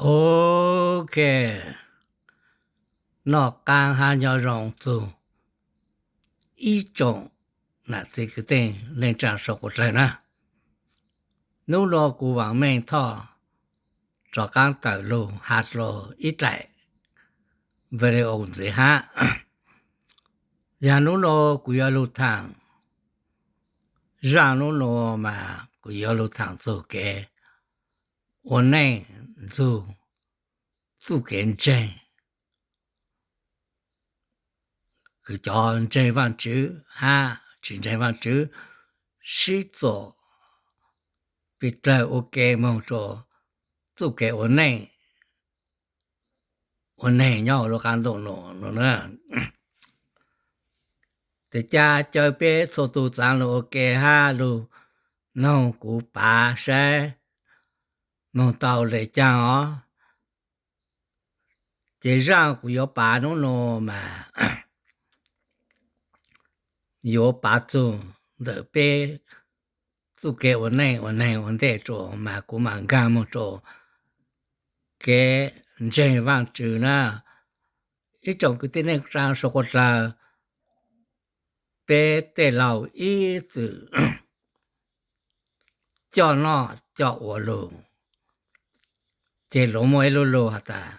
OK，那刚还要让做一种，那这个等人家说过来呢，努力古往面他，早刚走路下路一来，为了欧子哈，也努力古要路趟，让努力嘛古要路趟做嘅，我呢做见证。cứ cho trên văn chữ ha trên văn chữ sĩ tổ bị trời ok mong cho tu cái ổn này nhau lo can đồ nó nữa thì cha chơi bé số tu trang lo ok ha lu nó cú bà sẽ nó tàu lấy cha ó chỉ ra cú có bà nó mà có bà tu đỡ bé tu cái ổn để cho mà cú mang cam một chỗ cái trên văn chữ na ít trong cái tên này sang số có ra bé để lâu ít từ cho nó cho ở luôn chỉ lỗ mỗi lỗ hả ta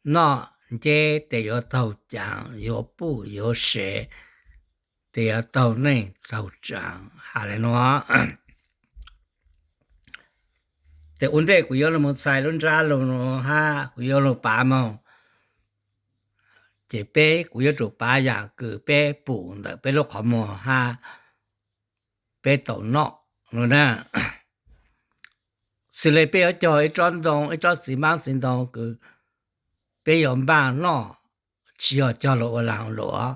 nó chỉ để có tàu chẳng có bù có sẻ để có tàu này tàu chẳng hà lại nó để vấn đề của yêu là một sai luôn ra luôn nó ha của yêu là ba mà chỉ bé của yêu chủ ba ya cứ bé bù được bé lúc họ mò ha bé tàu nọ rồi nè sự lấy bé ở chỗ ấy tròn đông ấy cho gì mang xin đông cứ bé yếm bạn nọ chỉ ở cho lộ làng lộ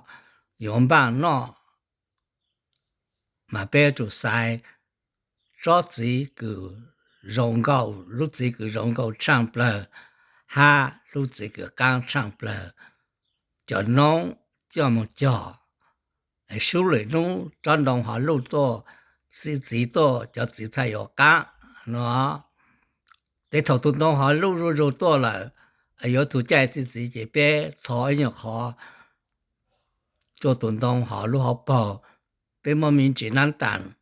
yếm bạn nọ mà bé chủ sai cho gì cứ rong cao lúc gì cứ rong cao chẳng bờ ha lúc gì cứ càng chẳng bờ cho nông cho một cho số lượng nó tròn đông họ lúc to chỉ to cho chỉ thay ở cá nó để thầu tụi nó họ lúc to là有土在自己这边炒一好，做东东好路好饱，别莫名其难蛋，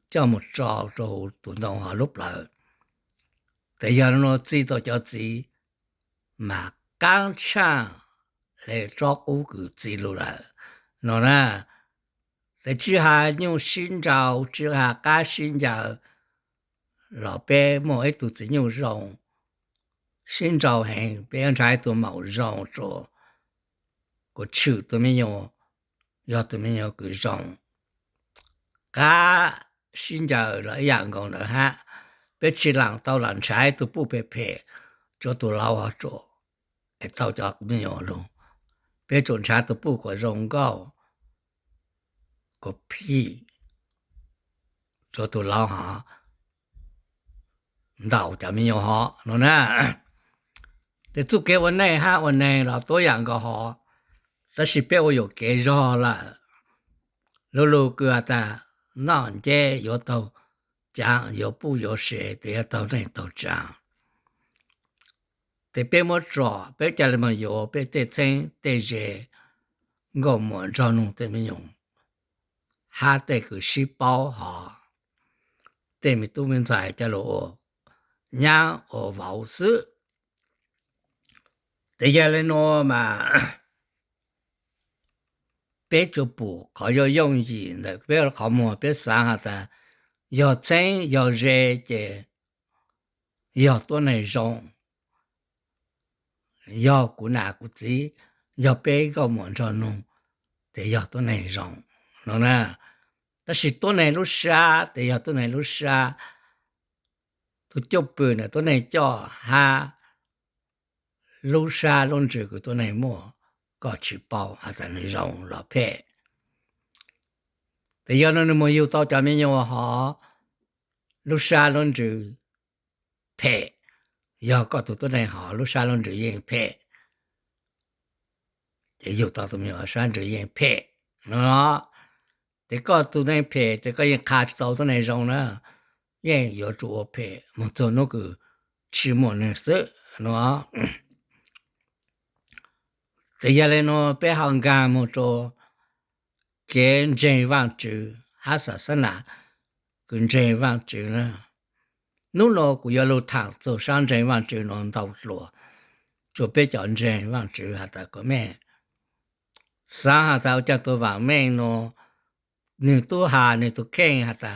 叫么找做东东好路来，但要那知道就知，嘛刚唱来照顾个记录了，喏呢，在之下用寻找之下加寻找，老伯莫一肚子用肉。寻找很别人才都冇让做，个手都没有，要都没有个让，噶寻找了阳光了哈，别去人到人才都不被配，这都老啊做，哎到家没有了，别种才都不可容高，个屁，这都老哈，到家没有好，喏呢。để chụp cái vấn này là tôi养cái họ, ta chỉ biết có cái rõ là, lâu lâu cứ ta, nó chỉ có tàu chẳng có bù có sẻ để tàu này tàu chẳng, để biết một rõ, biết cái mà có biết để xem để gì, ngô muốn cho nó để mình dùng, ha để cái sĩ bảo họ, để mình tu mình giải cái lộ, nhang ở vào sự thế giờ lên nó mà bé chụp bộ có yêu用gì là bé họ mua bé sáng hả ta yêu chân yêu rẻ chứ yêuตัวไหน rong yêu của nào của gì yêu bé có muốn cho nó thì yêuตัวไหน rong nó nè但是ตัวไหน lúc xa thì yêuตัวไหน lúc xa tôi chụp bự này ตัวไหน cho ha lúc xa lúc trước của ตัวไหน mua có chữ bao hay là nó rong là phê thì giờ nó mới yêu tao cho mình yêu họ lúc xa lúc trước phê giờ có tụi này họ lúc xa lúc trước yên phê thì yêu tao tụi mình ở xa trước yên phê nó thì có tụi này phê thì có yên khát tao tụi này rong nữa 也要做配么做那个期末的事喏这下来呢别行干么做跟真忘记还是什么跟真忘记呢努了古要路趟走上真忘记能到路就别叫真忘记还得个咩上下到叫ตัวว่าแม่งเนาะ1ตัวหา1ตัวแข่งหาตา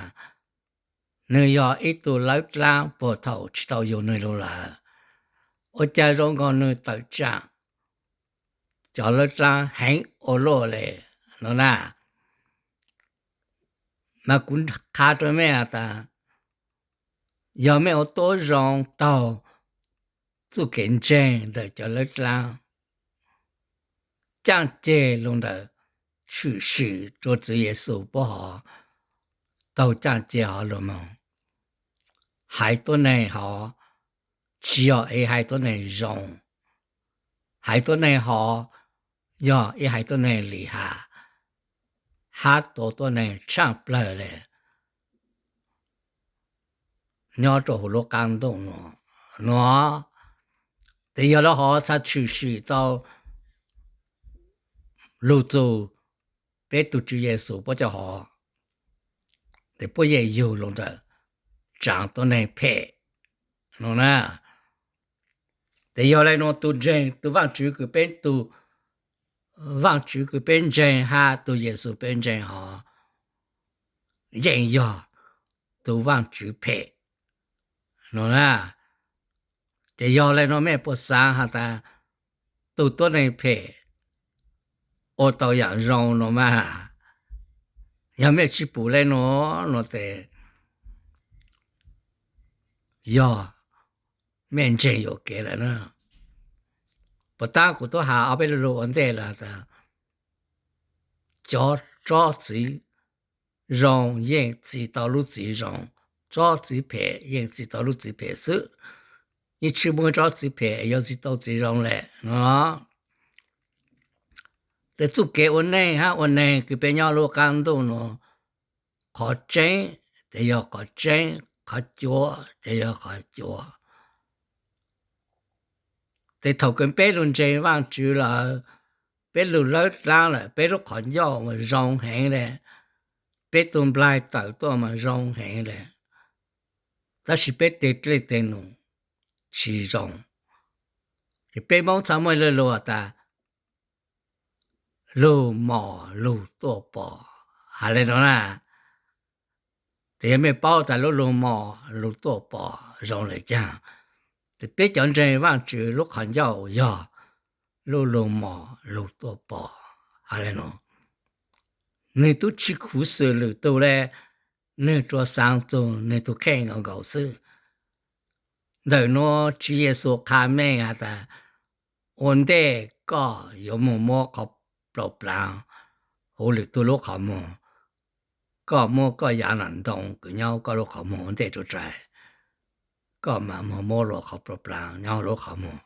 1ยออีตัวหลายล้างบ่เท่าชิตาอยู่ในโลล่ะโอจารงก็1ตัวจ้าจอละล้างให้โอโลเลยเนาะนะมากุนคาตัวแม่ตายอแม่เอาตัวรองเต่าจุเก่งเจง的จอละล้าง降阶龙的去世做职业手不好都降阶好了吗还多能好只要还多能用还多能好要还多能厉害还多能唱不了嘞你要做好多感动了喏得要了好才去世到路走别读职业手不就好得不也有了的长多能配喏呢แต่ยอเลยนตัวเจนตัวว่างจือคือเป็นตัวว่างจือคือเป็นเจนหาตัวเยซูเป็นเจนหอเย็นยอตัวว่างจือเพนอนะแต่ยอเลยนแม่ปสาหาตาตัวในเพโอตัวอย่างรองนมายังไม่ชิปูเลยนแต่ยอแม่นเจนอยู่เกแล้วนะปตากูตัวหาเอาไปรู้อันเดละตาจอจีรองเย็นจีตอลุจีรองจอจีเพเย็นจีตอลุจีเพซึ你吃不着จีเพ要จีตอจีรองแหละเนาะแต่จุกเกวันนี้ฮะวันนี้คือเป็นยอลูกกันตัวเนาะขอเจนแต่ยอขอเจนขอจัวแต่ยอขอจัวแต่头跟别人这忘记了别人老ล้าง了别人看要嘛容行了别人不来到多嘛容行了但是别得对的喏其中别忙怎么了咯的路毛路多包还来着呢แต่ไม่包在路毛路多包容来讲别讲真忘记路看要要路毛路多包还来喏你都吃苦涩了都嘞你做上中你都看我搞事เดินชีเยซูคาแม่งแต่วันเดก็อยู่หมู่ๆเขาปลอบปลางโหหรือตัวลูกเขาหมู่ก็หมู่ก็อย่างนั้นตรงก็เงาก็ลูกเขาหมู่เดจุใจก็มาหมู่ๆลูกเขาปลอบปลางเงาลูกเขาหมู่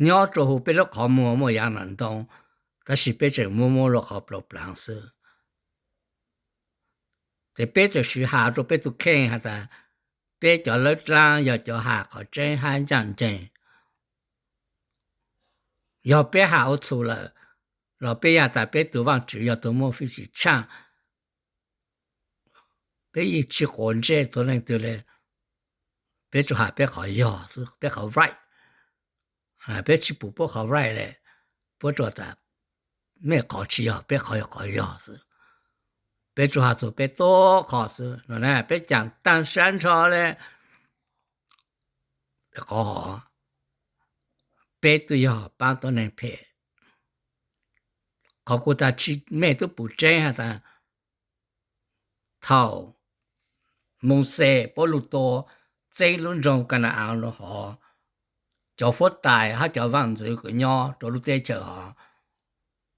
เงาตัวหูเป็นลูกเขาหมู่หมู่อย่างนั้นตรงแต่สิเป็นจะหมู่ๆลูกเขาปลอบปลางซึแต่เป็นจะสิหาตัวเป็นตุแข่งฮะแต่别叫老张要叫下考真汉讲真要别好处了老别呀但别都往只要都莫非去抢别一起混这都能对嘞别做下别好要是别好 right 别去不好 right 嘞不做的没考试要别好要是别做下做别多考试那别讲当山超嘞好别都要帮到能配เขากูตาชิแม่ตัวปู่เจ้ฮะตาเท่ามุงเซปลุโตเจลุนจงกันเอาเนาะจอฟดตายฮะจอวังจือก็ย่อตัวลุเตเจอ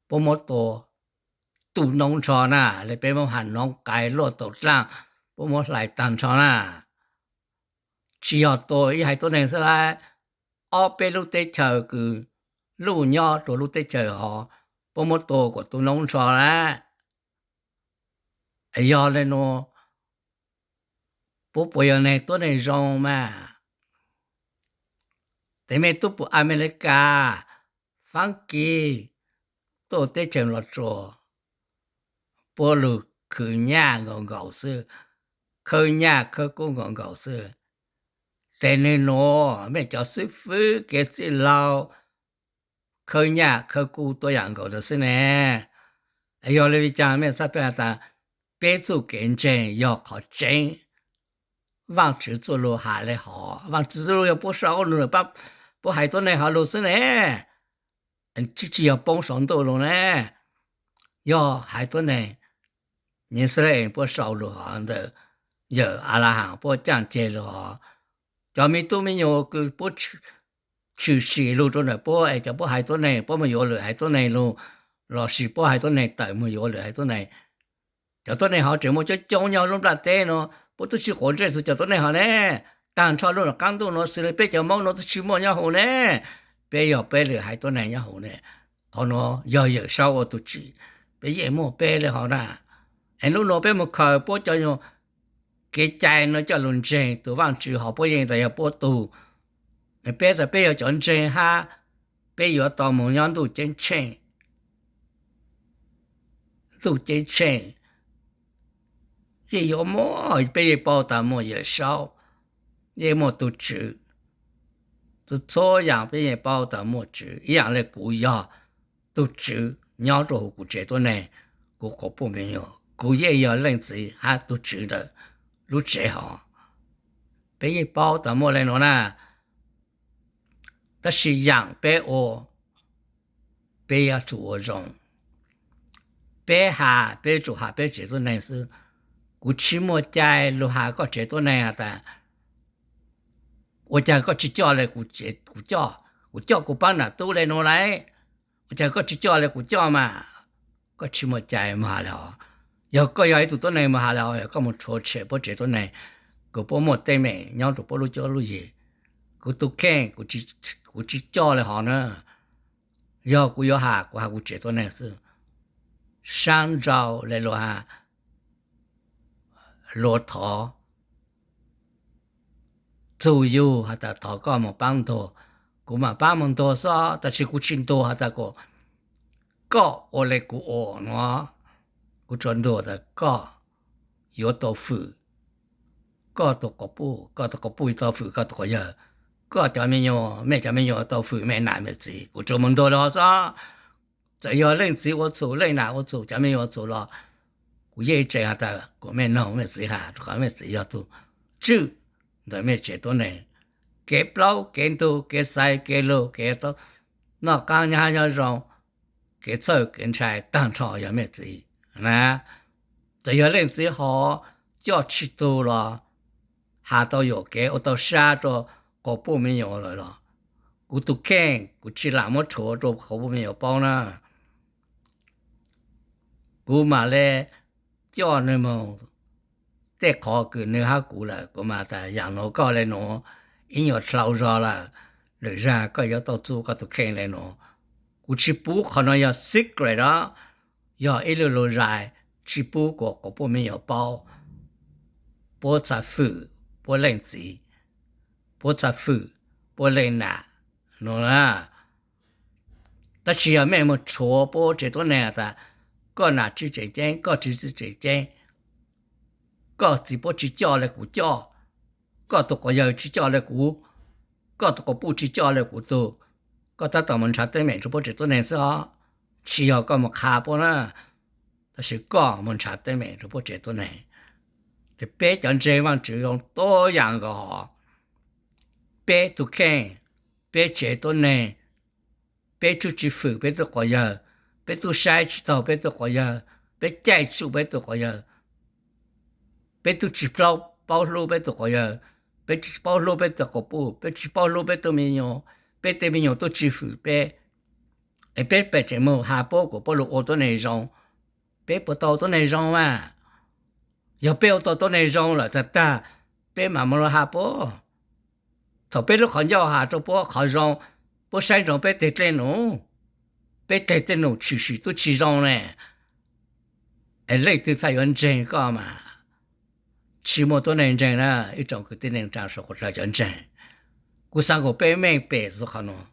ปมโตตุนงชอน่ะเลยเป็นมหันน้องไก่โลดตกล่างปมหลายตันชอน่ะชียอตัวอีให้ตัวหนึ่งซะละเอาไปลุเตเจอคือลูกย่อตัวลุเตเจอปมโตก็ตุนงชอละไอ้ยอเลยเนาะ不不要呢多呢容嘛แต่ไม่ตุปอเมริกาฟังกีโตเตเจงละจัวปอลูคือญางงอซื้อคือญาคือกูงงอซื้อแต่ในโนไม่จะซื้อฟื้อเกสิเราคือญาคือกูตัวอย่างก็的是呢要来讲咩啥办法别做跟真要靠真往直走路下来好往直走路要不少路把不还多呢好路是呢自己要帮上道路呢要还多呢你是嘞不少路好的有阿拉行不讲解路就没都没有个不去西路中的不哎就不还多呢不没有了还多呢路老是不还多呢带没有了还多呢就多呢好这么就叫鸟路不得呢不都去活着是叫多呢好呢当初路刚都呢是了被叫猫呢都去么样好呢别要别了还多呢样好呢好呢要有少我都去别也么别了好呢ไอ้นู่นไปมันเขาปอจะอยู่เกใจเนาะจะลุนเจตัวว่างจือหอปอยังแต่อย่าปอตูไอ้เป้แต่เป้要讲真哈เป้要到某样都真清都真清也有么เป้报答么也少也么都知这这样เป้报答么知一样的古要都知鸟着古这多呢古可不没有古也要认知还都知的如这好被包的么来喏呢但是养被我被要做容被下被做下被这种呢是古期末在路下个这种呢的我家个去叫来古叫古帮那都来喏来我家个去叫来古叫嘛个期末在嘛了要个要一度都来嘛了要个么错切不这种呢个不么对没鸟就不路叫路也个都看个去叫来好呢要个要下个下个这种呢是上朝来了哈骆驼左右哈的祷告么帮多古嘛帮忙多少但是古亲多哈的个个我来古我喏古转多的个有豆腐个多个不豆腐个多呀个叫没有没叫没有豆腐没难没子古做梦多了啥这要认知我做认哪我做叫没有做了古也这样的古没弄没子哈还没子要做就แต่ไม่เจตัวไหนเก็บเราเก็บตัวเก็บใส่เก็บโลเก็บตัวนอกการงาน要让เก็บเสื้อเก็บใช้ตั้งชอยังไม่จีนะจะ要认知好叫吃多了下到有给我到杀着个不没有了กูตุแข้งกูชิลามดโฉจบเขาไม่有包呢กูมาเลย叫你们แต่ขอคือเนื้อหากูละก็มาแต่อย่างโนก็เลยเนาะอิหยอดเรารอละหรือราก็ยอต่อจูก็ตุแข่งเลยเนาะกูชิปูขอน้อยซิกเลยนะยออีลูโลรายชิปูก็บ่มี有包บ่จะฟื้บ่เล่นสิบ่จะฟื้บ่เล่นน่ะเนาะแต่是要ไม่么错บ่这多呢的ก็น่าจิเจงก็จิเจงก็สิบ่จิจ่อเลยกูจ่อก็ตกก็要จิจ่อเลยกูก็ตกก็不จิจ่อเลยกูตัวก็ถ้าตอมันชัดได้แม่จะบ่จิตัวไหนซะชี要ก็มาคาบ่นะ但是ก็มันชัดได้แม่จะบ่จิตัวไหนแต่เป๊ะจังใจว่าจะ用多样个เป๊ะตุแค่เป๊ะเจตัวไหนเป๊ะจุจิฝึกเป๊ะตัวก็要เป๊ะตัวใช้จิตเป๊ะตัวก็要เป๊ะใจจุเป๊ะตัวก็要别都知包路别都个呀别知包路别都个不别知包路别都没有别对没有都支付别别这么下包个包路我都内容别不到都内容嘛要不要到内容了真的别慢慢下包头别都看要下就包看上不山上别对对侬别对对侬持续都持上呢累都才用真个嘛起码多认真啦一种个的人长说或者认真古三个背面背是可能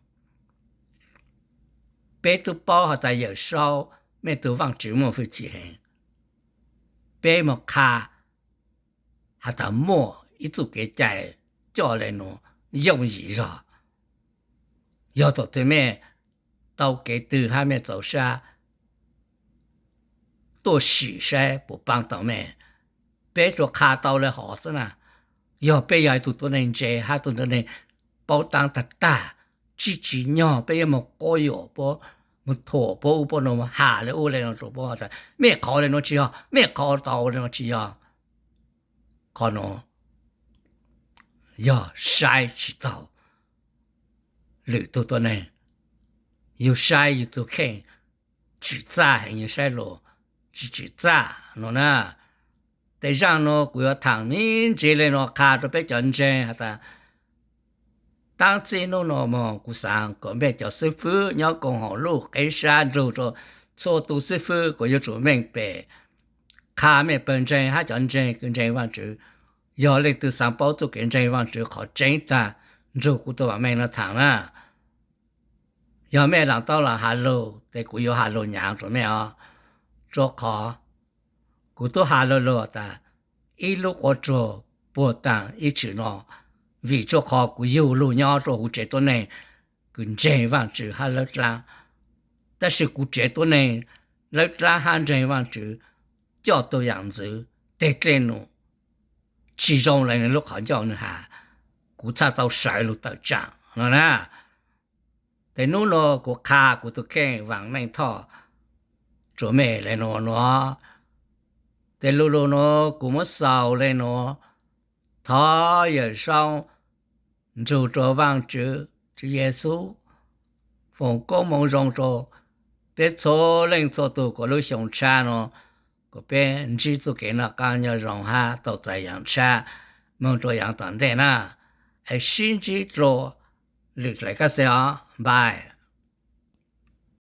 背都包好的有少没都往直么会记很背么卡还的么一组给在叫人喏用意了要到对面到给对下面走下多洗晒不帮到面背着卡到了好是呢要背要多人接还多人包当的大自己鸟背么高有不么拖不不那么下了我来那做不的没考了那只要没考到那只要可能要晒知道里头的人有晒有都看只在有晒路只在喏呢แต่ย่างเนาะกู要ทางนี้เจเลยเนาะขาดไปจนเจฮะตา当时เนาะมอกูสั่งก็ไม่จะ师傅要讲好路给啥做做做都师傅ก็要做明白ขาไม่เป็นใจฮะจนใจ跟ใจว่าจือ要เลยตัวสั่ง包做跟ใจว่าจือขอใจตา做กูตัวว่าไม่นะทางนะ要ไม่หลัง到了哈路แต่กู要哈路样做ไม่อ๋อ做ขอกูตัวหาโลตาอีลูกอจอปวดตังอีจือเนาะวิจขอกูอยู่ลูญอจอกูเจตัวนี้กูเจว่างจือหาเลิกลาแต่是กูเจตัวนี้เลิกลาหาเจว่างจือ叫ตัว样子得给侬其中人ลูกเขา叫你หากู差到6路到จังเนาะนะแต่นู้นเนาะกูคากูตัวแค่วางแม่งท่อ做咩เลยเนาะแต่ลูกเนาะกูไม่เศร้าเลยเนาะ他也上就着望着耶稣奉公梦中着แต่错人做到个路上车เนาะก็เป็นจิตตัวเกณฑ์การ要让他到这样车梦着样等待นะไอ้心จิตโลลึกเลยก็เสียบาย